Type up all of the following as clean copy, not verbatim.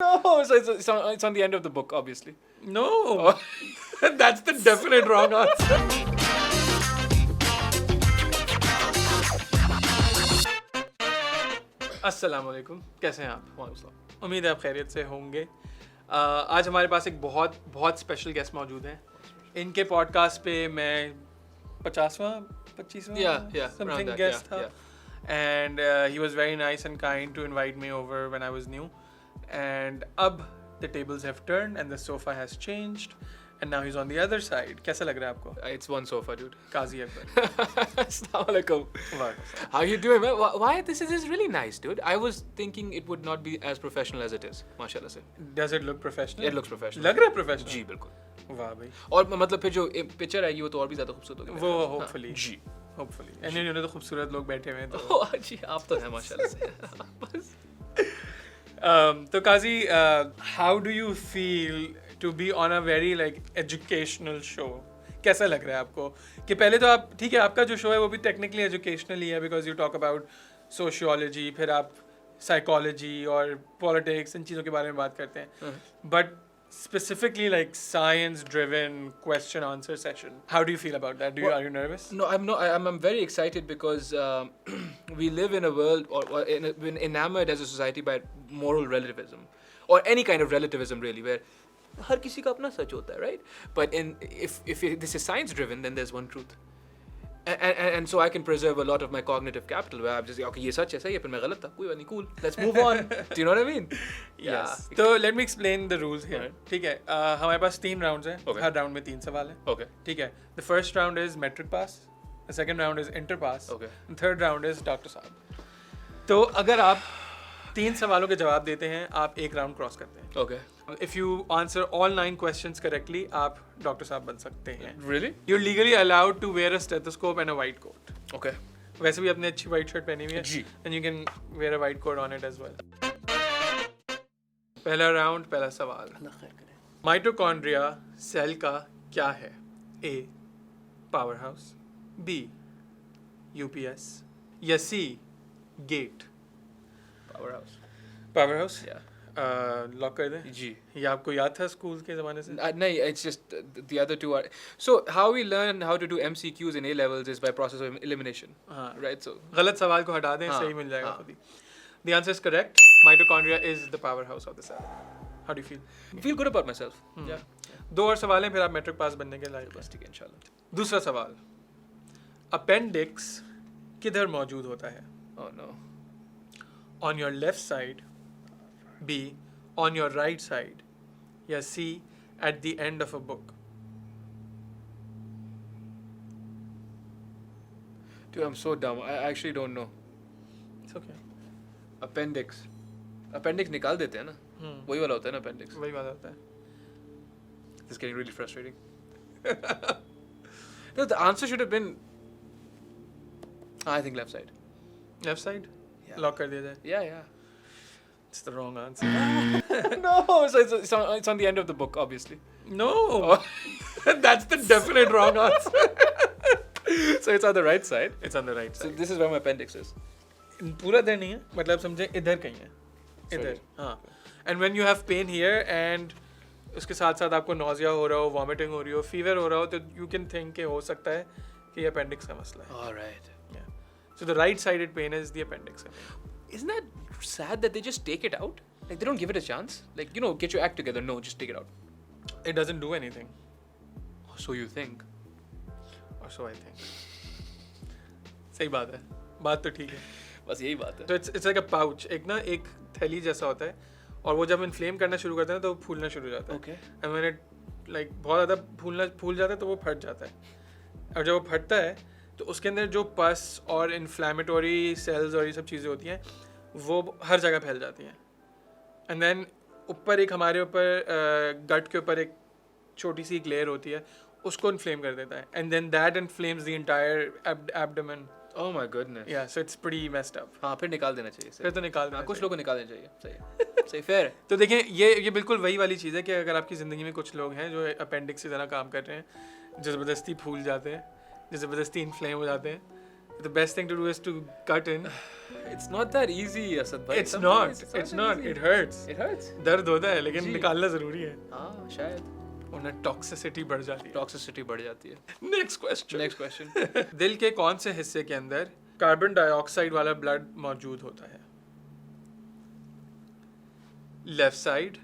No, so it's on the end of the book, obviously. No, that's the definite wrong answer. अस्सलाम वालेकुम, कैसे हैं आप? उम्मीद है आप खैरियत से होंगे। आज हमारे पास एक बहुत बहुत स्पेशल गेस्ट मौजूद हैं। इनके पॉडकास्ट पे मैं 50वां 25वां Yeah, around something that, guest yeah, था and he was very nice and kind to invite me over when I was new and अब the tables have turned and the sofa has changed and now he is on the other side. कैसा लग रहा है आपको? It's one sofa, dude. Qazi Akbar. Assalamu alaikum. How you doing, man? Why this is really nice, dude. I was thinking it would not be as professional as it is. Mashallah से. Does it look professional? It looks professional. लग रहा है professional? जी बिल्कुल. वाह भाई। और मतलब फिर जो पिक्चर आएगी वो तो और भी ज्यादा खूबसूरत होगी. वो हाँ, होपफुली जी. होपफुली एंड तो खूबसूरत लोग बैठे हुए हैं तो Oh, जी आप तो हैं माशाल्लाह से. बस. तो Kazi how do you feel to be on a very like educational show? कैसा लग रहा है आपको कि पहले तो आप ठीक है आपका जो शो है वो भी टेक्निकली एजुकेशनल ही है because you talk about sociology, फिर आप साइकोलॉजी और पॉलिटिक्स इन चीज़ों के बारे में बात करते हैं, but specifically like science driven question answer session, how do you feel about that? Are you nervous? No, I'm not. I'm very excited because we live in a world, or been enamored as a society by moral relativism, or any kind of relativism really, where हर किसी का अपना सच होता है, right? But if this is science driven, then there's one truth. And so I can preserve a lot of my cognitive capital where I'm just okay, ये सच है सही है फिर मैं गलत था, कोई बात नहीं, cool, let's move on. Do you know what I mean? Yes. तो let me explain the rules here. ठीक है, हमारे पास 3 राउंड्स हैं. Okay. हर राउंड में 3 सवाल हैं. Okay. ठीक है. The first round is metric pass. The second round is inter pass. Okay. And third round is doctor साहब. तो अगर आप 3 सवालों के जवाब देते हैं, आप एक राउंड क्रॉस करते हैं. Okay. If you answer all 9 questions correctly, आप डॉक्टर साहब बन सकते हैं. Really? You're legally allowed to wear a stethoscope and a white coat. Okay. वैसे भी आपने अच्छी white shirt पहनी हुई है. जी. And you can wear a white coat on it as well. पहला राउंड, पहला सवाल. माइटोकॉन्ड्रिया सेल का क्या है? A. Power house, B. UPS या C. Gate? Powerhouse. Power house. Yeah. Lock कर दें. जी. ये आपको याद था स्कूल के ज़माने से? No, it's just the other two are. So how we learn how to do MCQs in A levels is by process of elimination. हाँ. Right. So. गलत सवाल को हटा दें, हाँ, सही मिल जाएगा हाँ. खुद ही. The answer is correct. Mitochondria is the powerhouse of the cell. How do you feel? I feel good about myself. Yeah. 2 और सवाल हैं, फिर आप मैट्रिक पास बनने के लायक बस ठीक है इंशाल्लाह. दूसरा सवाल, अपेंडिक्स किधर मौजूद होता है? Oh no. On your left side, B. on your right side, या C. at the end of a book? Dude, I'm so dumb. I actually don't know. It's okay. Appendix. Appendix निकाल देते हैं ना? वही वाला होता है ना appendix. वही बात होता है. This is getting really frustrating. No, the answer should have been. I think left side. Left side? Yeah. Lock कर दिया जाए. Yeah. It's the wrong answer. No, so it's on the end of the book, obviously. No, that's the definite wrong answer. So it's on the right side. It's on the right So side. this is where my appendix is. पूरा इधर नहीं है, मतलब समझे इधर कहीं है. इधर. Sorry. हाँ. And when you have pain here and उसके साथ साथ आपको nausea हो रहा हो, vomiting हो रही हो, fever हो रहा हो, तो you can think कि हो सकता है कि ये appendix का मसला है. All right. Yeah. So the right-sided pain is the appendix. Isn't that sad that they just take it out? Like they don't give it a chance. Like get your act together. No, just take it out. It doesn't do anything, So you think? or so I think. सही बात है. बात तो ठीक है. बस यही बात है. तो it's like a pouch. एक थैली जैसा होता है, और वो जब इन्फ्लेम करना शुरू करते हैं तो फूलना शुरू हो जाता है. Okay. And when it like बहुत ज़्यादा फूल जाता है तो वो फट जाता है, और जब वो फटता है तो उसके अंदर जो पस और इन्फ्लेमेटरी सेल्स और ये सब चीज़ें होती हैं वो हर जगह फैल जाती हैं. एंड देन ऊपर एक हमारे ऊपर गट के ऊपर एक छोटी सी ग्लेयर होती है, उसको इन्फ्लेम कर देता है. And then that inflames the entire abdomen. Oh my goodness. Yeah so it's pretty messed up. हाँ फिर निकाल देना चाहिए. फिर तो निकाल देना कुछ चाहिए. लोगों को निकाल देना चाहिए. सही. सही fair है. तो देखिए ये बिल्कुल वही वाली चीज़ है कि अगर आपकी ज़िंदगी में कुछ लोग हैं जो अपेंडिक्स से ज़रा काम कर रहे हैं, जो ज़बरदस्ती फूल जाते हैं, जो ज़बरदस्ती इन्फ्लेम हो जाते हैं, the best thing to do is to cut in. It's not that easy, Asad bhai. It's Sometimes not. It's that not. easy. It hurts. It hurts. दर्द होता है लेकिन जी। निकालना जरूरी है हाँ शायद वरना टॉक्सिसिटी बढ़ जाती है टॉक्सिसिटी बढ़ जाती है. Next question next question. दिल के कौन से हिस्से के अंदर कार्बन डाइऑक्साइड वाला ब्लड मौजूद होता है left side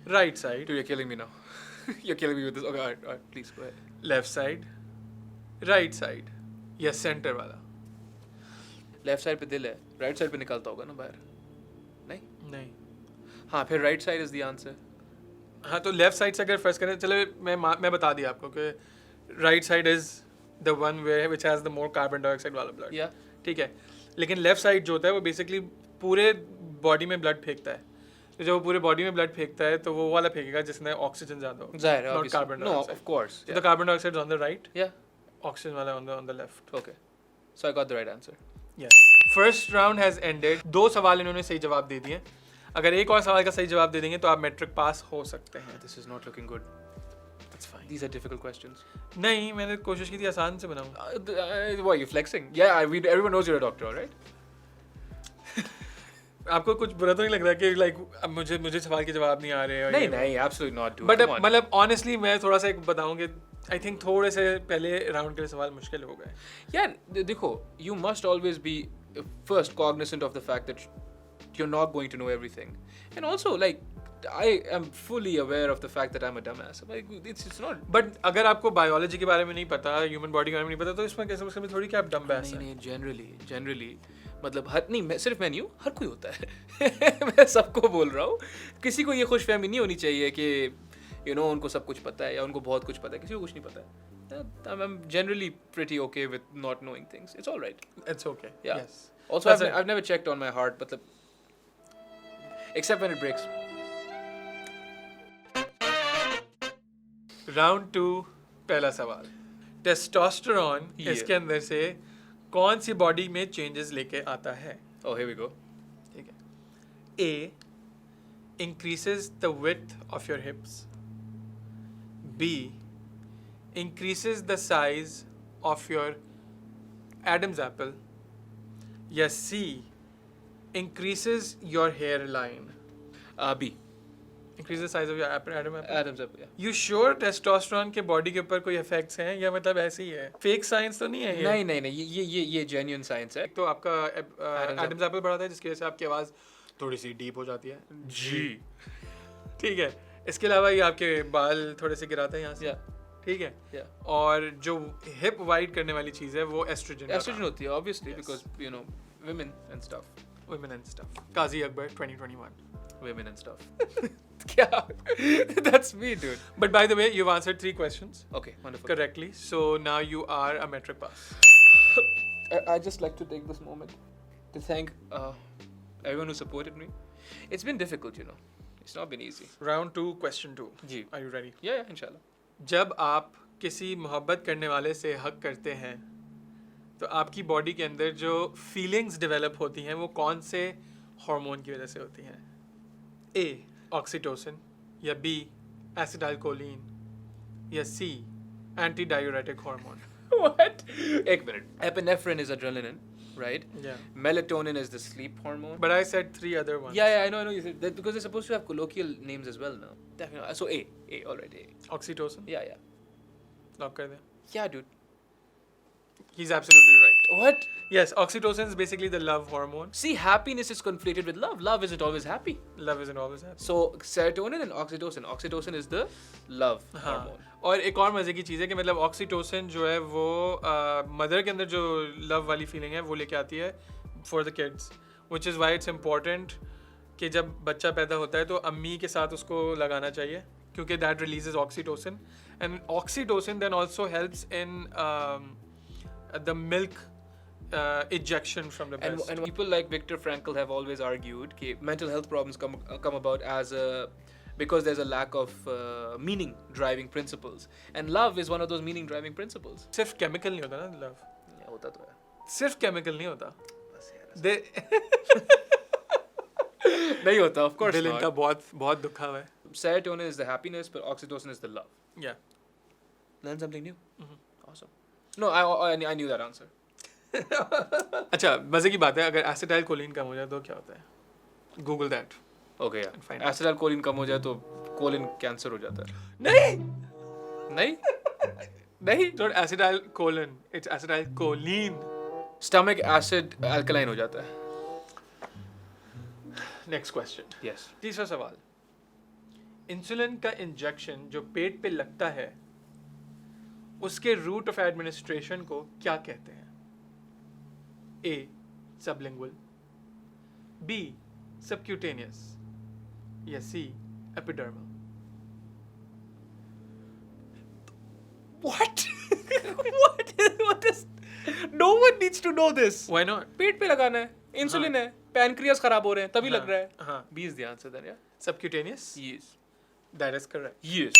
right side Dude, you're killing me now. You're killing me with this. Okay, all right, please go ahead. Left side right side या सेंटर वाला लेफ्ट साइड पे दिल है, राइट साइड पे निकलता होगा ना बाहर. नहीं. नहीं हाँ फिर right side is the answer. हाँ तो लेफ्ट साइड से अगर फर्स्ट करें चलो मैं बता दिया आपको कि right side is the one way which has the more carbon dioxide वाला ब्लड या ठीक है लेकिन लेफ्ट साइड जो होता है वो बेसिकली पूरे बॉडी में ब्लड फेंकता है तो जब वो पूरे बॉडी में ब्लड फेंकता है तो वो वाला फेंकेगा जिसमें ऑक्सीजन ज्यादा हो जाहिर है not obviously. Carbon No, dioxide of course. The carbon dioxide on the right Yeah. Oxygen वाला on the left Okay. So I got the right answer. Yes first round has ended 2 सवाल इन्होंने सही जवाब दे दिए अगर एक और सवाल का सही जवाब दे देंगे तो आप मैट्रिक पास हो सकते हैं This is not looking good. That's fine. These are difficult questions. नहीं मैंने कोशिश की थी आसान से बनाऊं Why are you flexing? Yeah, everyone knows you're a doctor, all right? आपको कुछ बुरा तो नहीं लग रहा कि लाइक मुझे सवाल के जवाब नहीं आ रहे और नहीं ये नहीं, absolutely not, dude. But Come on. मतलब ऑनेस्टली मैं थोड़ा सा एक बताऊं कि आई थिंक थोड़े से पहले राउंड के लिए सवाल मुश्किल हो गए Yeah, देखो, you must always be first cognizant of the fact that you're not going to know everything, and also like I am fully aware of the fact that I'm a dumbass. Like it's not. But अगर आपको biology के बारे में नहीं पता human body के बारे में नहीं पता तो इसमें कैसे उसमें थोड़ी कि आप डम बैस नहीं हैं नहीं, generally मतलब हर नहीं, मैं सिर्फ मैं नहीं हूँ, हर कोई होता है. मैं सबको बोल रहा हूँ, किसी को ये खुशफहमी नहीं होनी चाहिए कि उनको सब कुछ पता है या उनको बहुत कुछ पता है. किसी को कुछ नहीं पता है. I'm generally pretty okay with not knowing things. It's all right. It's okay Yeah. Yes Also, That's I've never checked on my heart, but except when it breaks. Round 2 पहला सवाल टेस्टोस्टेरोन Yeah. इसके अंदर से कौन सी body में changes लेके आता है Oh, here we go. ठीक है ए increases the width of your hips B increases the size of your Adam's apple या C increases your hairline B. increases the size of your Adam's apple Adam's apple. Yeah. You sure testosterone के body के ऊपर कोई effects हैं या मतलब ऐसे ही है फेक साइंस तो नहीं है ये नहीं ये genuine science है. एक तो आपका Adam's एडम्स एप्पल बढ़ाता है जिसकी वजह से आपकी आवाज थोड़ी सी डीप हो जाती है जी. ठीक है इसके अलावा ये आपके बाल थोड़े से गिराता है यहाँ से Yeah. ठीक है Yeah. और जो हिप वाइड करने वाली चीज है वो एस्ट्रोजन Estrogen होती है obviously Yes. because women and stuff. Women and stuff Kazi Akbar 2021 Women and stuff. क्या? That's me, dude. But by the way you answered 3 questions Okay, wonderful. Correctly so now you are a matric pass I just like to take this moment to thank everyone who supported me. It's been difficult, It's not been easy. Round 2 question 2 जी. Are you ready Yeah, inshallah. जब आप किसी मोहब्बत करने वाले से हक करते हैं तो आपकी बॉडी के अंदर जो फीलिंग्स डेवलप होती हैं वो कौन से हार्मोन की वजह से होती हैं ए ऑक्सीटोसिन या बी एसिटाइलकोलिन या सी एंटी डायूरेटिक हार्मोन What? एक minute. Epinephrine is adrenaline, right? Yeah. Melatonin is the sleep hormone. But I said 3 other ones. Yeah, I know. You said that because they're supposed to have colloquial names as well now. Definitely. So A, all right, A. Oxytocin. Yeah. Lock कर दें. Yeah, dude. He's absolutely right. What? Yes, oxytocin is basically the love hormone. See, happiness is conflated with love. Love isn't always happy. Love isn't always happy. So serotonin and oxytocin. Oxytocin is the love hormone. और एक और मजे की चीज़ है कि मतलब oxytocin जो है वो मदर के अंदर जो लव वाली फीलिंग है वो लेके आती है for the kids which is why it's important कि जब बच्चा पैदा होता है तो अम्मी के साथ उसको लगाना चाहिए क्योंकि that releases oxytocin and oxytocin then also helps in the milk ejection from the breast. And people like Viktor Frankl have always argued that mental health problems come about as because there's a lack of meaning driving principles, and love is one of those meaning driving principles. सिर्फ chemical नहीं होता ना love Yeah, होता तो है. सिर्फ chemical नहीं होता बस यार. दे नहीं होता, of course दिल not. इनका बहुत दुखा हुआ है. Serotonin is the happiness, but oxytocin is the love. Yeah. Learn something new. Mhm. Awesome. No, I knew that answer. अच्छा, मजे की बात है, अगर एसिटाइल कोलिन कम हो जाए तो क्या होता है? Google that. Okay Fine. यार, एसिटाइल कोलिन कम हो जाए तो कोलिन कैंसर हो जाता है। नहीं, नहीं नहीं, not acetyl choline, it's acetyl choline. Stomach acid alkaline हो जाता है। नेक्स्ट क्वेश्चन, यस, तीसरा सवाल, इंसुलिन का इंजेक्शन जो पेट पे लगता है उसके रूट ऑफ एडमिनिस्ट्रेशन को क्या कहते हैं? ए सबलिंगुअल, बी सबक्यूटेनियस, या C epidermal? what what is, no one needs to know this. Why not? पेट पे लगाना है, इंसुलिन है, पैनक्रियास खराब हो रहे हैं तभी लग रहा है। हाँ, B is the answer then, या subcutaneous, yes that is correct. Yes.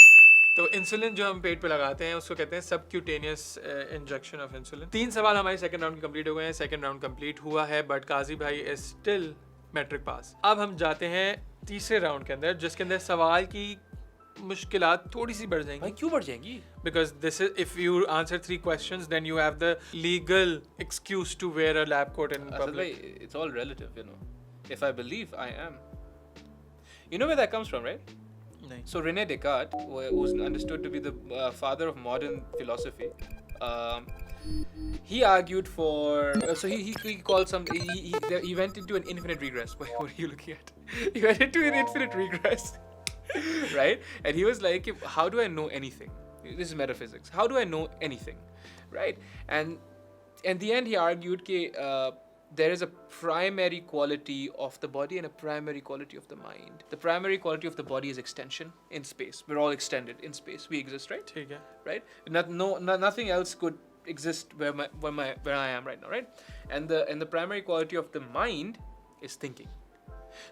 तो इंसुलिन जो हम पेट पे लगाते हैं उसको कहते हैं सबक्यूटेनियस इंजेक्शन ऑफ इंसुलिन। 3 सवाल हमारे सेकंड राउंड कंप्लीट हो गए हैं, सेकंड राउंड कंप्लीट हुआ है, बट काजी भाई इज स्टिल मैट्रिक पास। अब हम जाते हैं तीसरे राउंड के अंदर, जिसके अंदर सवाल की मुश्किलात थोड़ी सी बढ़ भाई जाएंगी, क्यों बढ़ जाएंगी? because this is, if you answer 3 questions then you have the legal excuse to wear a lab coat in Asad public. bhai, it's all relative, you know. If I believe, I am. You know where that comes from, right? नहीं, So Rene Descartes, who's understood to be the father of modern philosophy, he argued for. So he called some. He went into an infinite regress. What are you looking at? He went into an infinite regress, right? And he was like, "How do I know anything? This is metaphysics. How do I know anything, right?" And in the end, he argued that there is a primary quality of the body and a primary quality of the mind. The primary quality of the body is extension in space. We're all extended in space. We exist, right? ठीक है, Right? Nothing else could exist where I am right now, right? And the primary quality of the mind is thinking.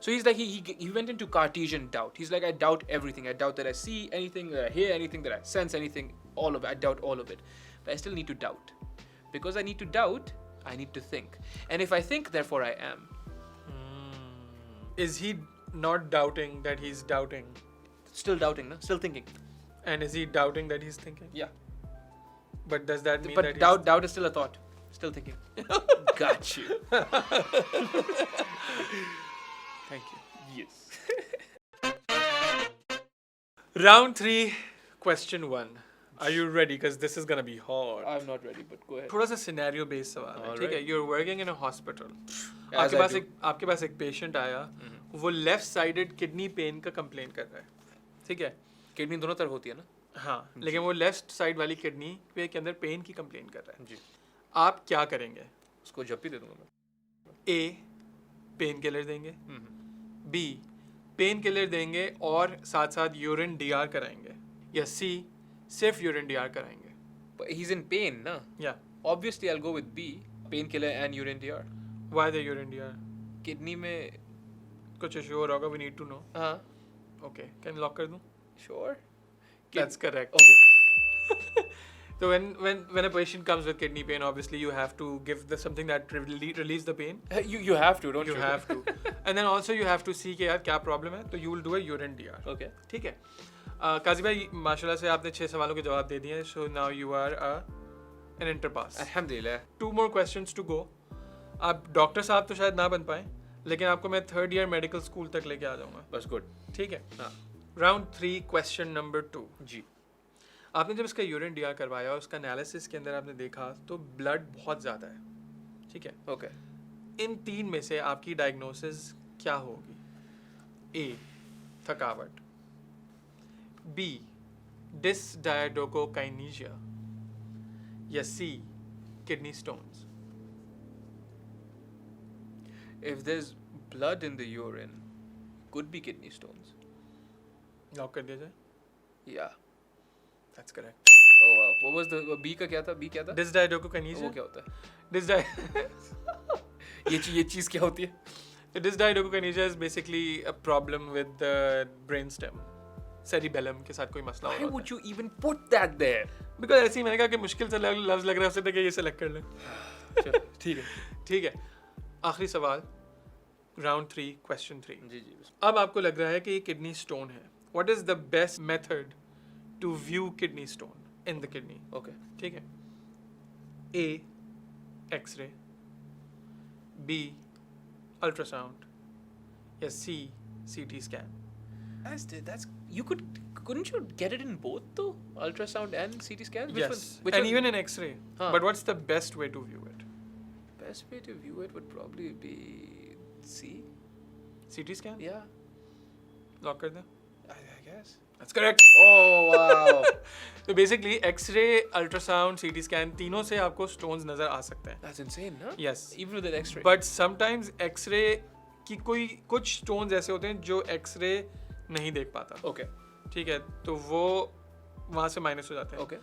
So he's like he went into Cartesian doubt. He's like, I doubt everything. I doubt that I see anything, that I hear anything, that I sense anything. All of it. I doubt all of it. But I still need to doubt. Because I need to doubt, I need to think. And if I think, therefore I am. is he not doubting that he's doubting, Still doubting, no? Still thinking. and is he doubting that he's thinking? Yeah. But does that mean But that doubt is still a thought. Still thinking. Got you. Thank you. Yes. Round 3, question 1. Are you ready? Because this is gonna be hard. I'm not ready, but go ahead. थोड़ा सा scenario based सवाल है, ठीक है? Alright. You're working in a hospital. As I do. आपके पास एक patient आया, वो लेफ्ट साइडेड किडनी पेन का कंप्लेन कर रहा है, ठीक है? किडनी दोनों तरफ होती है ना? हाँ, लेकिन वो लेफ्ट साइड वाली किडनी पे के अंदर पेन की कंप्लेन कर रहा है। जी। आप क्या करेंगे? उसको जप्पी दे दूंगा मैं। ए पेन किलर देंगे, बी पेन किलर देंगे और साथ साथ यूरिन डीआर कराएंगे, या सी सिर्फ यूरिन डीआर कराएंगे? But he's in pain, na? या Obviously, I'll go with B, painkiller and urine DR. Why the urine DR? Kidney में, कुछ इशू हो रहा होगा, वी नीड टू नो। हाँ, ओके, कैन लॉक कर दूं? sure. That's correct. Okay. So when a patient comes with kidney pain, obviously you have to give something that relieves the pain. You have to, don't you? You have to, and then also you have to see कि यार क्या problem है, तो you will do a urine DR. Okay. ठीक है? काजी भाई, माशाल्लाह से आपने 6 सवालों के जवाब दे दिए, so now you are an inter pass. Alhamdulillah. 2 more questions to go. आप डॉक्टर साहब तो शायद ना बन पाए, लेकिन आपको मैं 3rd year मेडिकल स्कूल तक लेके आ जाऊंगा। That's good. ठीक है? हाँ. Round 3, question number 2. जी. आपने जब इसका यूरिन डीआर करवाया, उसका एनालिसिस के अंदर आपने देखा तो ब्लड बहुत ज़्यादा है, ठीक है? Okay. इन 3 में से आपकी डायग्नोसिस क्या होगी? ए थकावट, बी डिसडायडोकोकाइनेसिया, या C kidney stones? If there's blood in the urine, could be kidney stones. Lock कर दिया जाए? Yeah. That's correct. Oh wow. What was the B का क्या था? B क्या था? वो डिसडायडोकोकाइनेसिया, क्या होता है? ये चीज क्या होती है? Dysdiadochokinesia is basically a problem with the brain stem, cerebellum के साथ कोई मसला Why हो रहा would you even put that there? है। बिकॉज ऐसे ही मैंने कहा कि मुश्किल से लफ्ज लग रहा है, उससे तक ये सेलेक्ट कर लें। चलो, ठीक है। ठीक है, आखिरी सवाल, राउंड 3, क्वेश्चन 3। जी जी। अब आपको लग रहा है कि ये किडनी स्टोन है। What is the best method to view kidney stone in the kidney? Okay. ठीक है? ए X-ray, B, ultrasound, या C, CT scan? That's couldn't you get it in both though? Ultrasound and CT scans? Yes, Which and one? even in X-ray. Huh. But what's the best way to view it? Best way to view it would probably be C. CT scan? Yeah, Lock कर दें? I guess. That's correct. Oh wow. तो basically x-ray, ultrasound, CT scan तीनों से आपको stones नजर आ सकते हैं. That's insane, no? Yes. Even with an X-ray. But sometimes x-ray की कुछ स्टोन्स ऐसे होते हैं जो एक्सरे नहीं देख पाता. Okay. ठीक है, तो वो वहाँ से माइनस हो जाते हैं. Okay.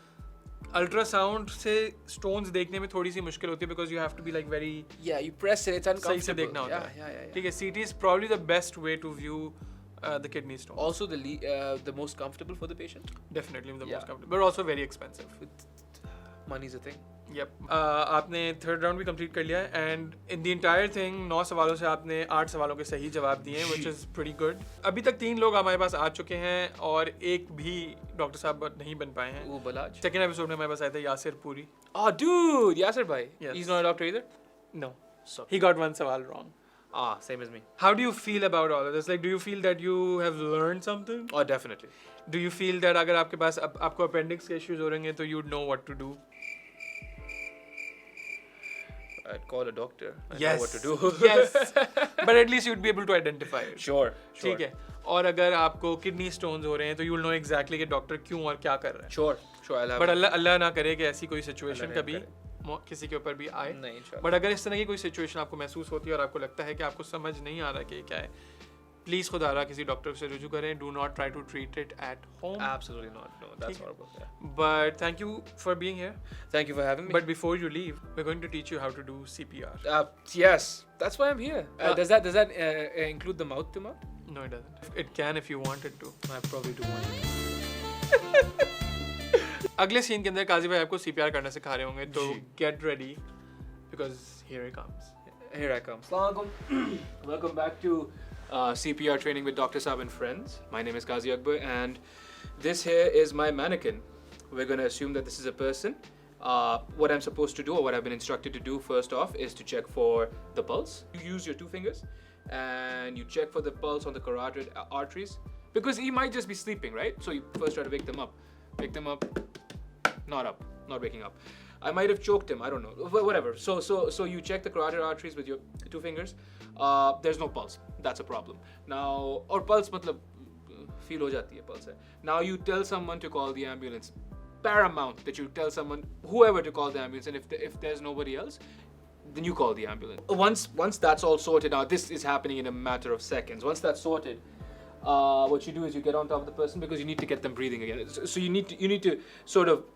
अल्ट्रासाउंड से स्टोन्स देखने में थोड़ी सी मुश्किल होती है because you have to be like very Yeah, you press it. It's uncomfortable. सही से देखना होता Yeah, है. yeah. ठीक है, CT is probably the best way to view the kidney stone. Also the most comfortable for the patient. Definitely the Yeah. Most comfortable but also very expensive. Money's a thing. Yep. आपने third round भी complete कर लिया है and in the entire thing 9 सवालों से आपने 8 सवालों के सही जवाब दिए हैं व्हिच इज प्रीटी गुड. अभी तक 3 लोग हमारे पास आ चुके हैं और एक भी डॉक्टर साहब नहीं बन पाए हैं. Ooh, Balaj. सेकेंड एपिसोड में हमारे पास आए थे यासिर पूरी. Oh, dude, Yasir bhai. Yes. He's not a doctor either. No So. He got one सवाल wrong. Same as me. How do you feel about all of this? Like, do you feel that you have learned something? Oh, definitely. Do you feel that अगर आपके पास आपको appendix के issues हो रहे हैं तो you'd know what to do? I'd call a doctor. I know Yes. what to do. Yes. But at least you'd be able to identify it. Sure. ठीक है. और अगर आपको किडनी स्टोन्स हो रहे हैं तो you'll know exactly कि डॉक्टर क्यों और क्या कर रहा है. Sure. I'll have. बट अल्लाह ना करे कि ऐसी कोई सिचुएशन अल्लाह कभी ना किसी के ऊपर भी आए. नहीं, इंशाल्लाह. बट अगर इस तरह की कोई सिचुएशन आपको महसूस होती है और आपको लगता है कि आपको समझ नहीं आ रहा कि ये क्या है, प्लीज खुदारा किसी डॉक्टर से रुजू करें. Do not try to treat it at home. Absolutely not. No, that's ठीक है. horrible. Yeah. But thank you for being here. Thank you for having me. But before you leave, we're going to teach you how to do CPR. Yes, that's why I'm here. Ah. Does that include the mouth to mouth? No, it doesn't. It can if you want it to. I probably do want it. अगले scene के अंदर काजी भाई आपको CPR करना सिखा रहे होंगे, तो जी. get ready because here it comes. Here I come. Assalamualaikum. Welcome back to CPR training with Dr. Saab and friends. My name is Qazi Akbar and this here is my mannequin. We're going to assume that this is a person. What I'm supposed to do or what I've been instructed to do first off is to check for the pulse. You use your 2 fingers and you check for the pulse on the carotid arteries because he might just be sleeping, right? So you first try to wake them up. Wake them up. Not waking up. I might have choked him. I don't know. Whatever. So you check the carotid arteries with your 2 fingers. There's no pulse. That's a problem. Now, or pulse, matlab, feel ho jati hai pulse hai. Now you tell someone to call the ambulance. Paramount that you tell someone, whoever, to call the ambulance. And if there's nobody else, then you call the ambulance. Once that's all sorted out, this is happening in a matter of seconds. Once that's sorted, what you do is you get on top of the person because you need to get them breathing again. So you need to sort of,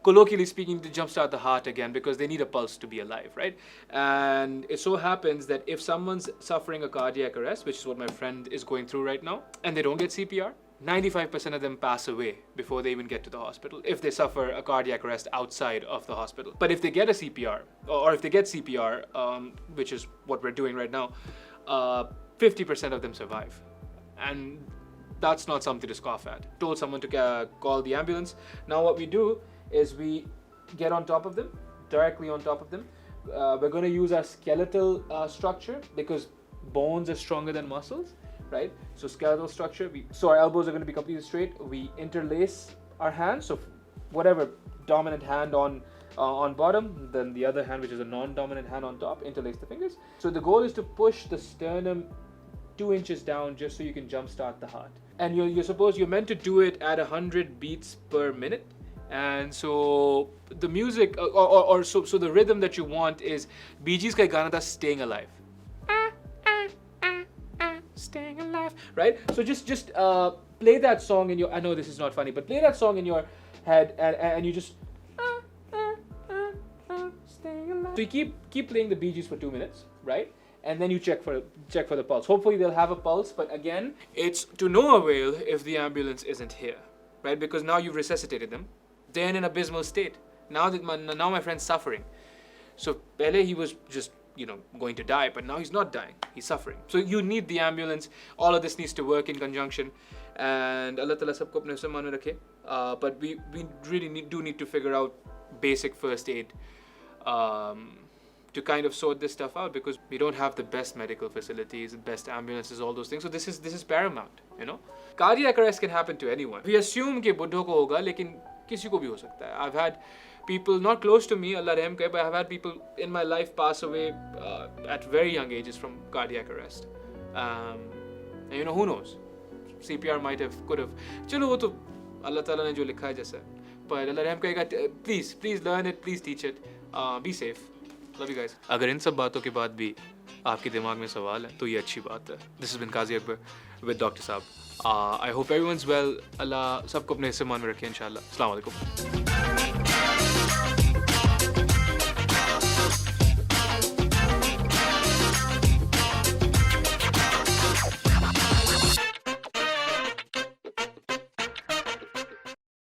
colloquially speaking, to jumpstart the heart again because they need a pulse to be alive, right? And it so happens that if someone's suffering a cardiac arrest, which is what my friend is going through right now, and they don't get CPR, 95% of them pass away before they even get to the hospital if they suffer a cardiac arrest outside of the hospital. But if they get a CPR, or if they get CPR, which is what we're doing right now, 50% of them survive. And that's not something to scoff at. Told someone to call the ambulance. Now what we do is we get on top of them, directly on top of them. We're going to use our skeletal structure because bones are stronger than muscles, right? So skeletal structure, so our elbows are going to be completely straight. We interlace our hands, so whatever dominant hand on bottom, then the other hand, which is a non-dominant hand, on top, interlace the fingers. So the goal is to push the sternum 2 inches down just so you can jumpstart the heart. And you're meant to do it at 100 beats per minute. And so the music so the rhythm that you want is Bee Gees ka gana tha Staying Alive. Staying alive, right? So just play that song in your, I know this is not funny, but play that song in your head and you just staying alive. So you keep playing the Bee Gees for 2 minutes, right? And then you check for the pulse. Hopefully they'll have a pulse, but again, it's to no avail if the ambulance isn't here, right? Because now you've resuscitated them. They're in an abysmal state. Now my friend's suffering. So pehle he was just, going to die, but now he's not dying. He's suffering. So you need the ambulance. All of this needs to work in conjunction. And Allah Ta'ala sabko apne usme rakhe. But we really do need to figure out basic first aid. to kind of sort this stuff out, because we don't have the best medical facilities, the best ambulances, all those things. So this is paramount, you know. Cardiac arrest can happen to anyone. We assume कि बुड्ढों को होगा, लेकिन किसी को भी हो सकता है. I've had people not close to me, Allah रहम करे, but I've had people in my life pass away at very young ages from cardiac arrest. And you know, who knows? CPR could have. चलो वो तो Allah ताला ने जो लिखा है जैसा. But Allah रहम करेगा. Please learn it. Please teach it. Be safe. Love you guys. अगर इन सब बातों के बाद भी आपके दिमाग में सवाल है तो ये अच्छी बात है. This has been Qazi Akbar with Dr. Saab. I hope everyone's well. Allah सबको अपने हिस्से मान में रखे इंशाल्लाह. अस्सलाम वालेकुम.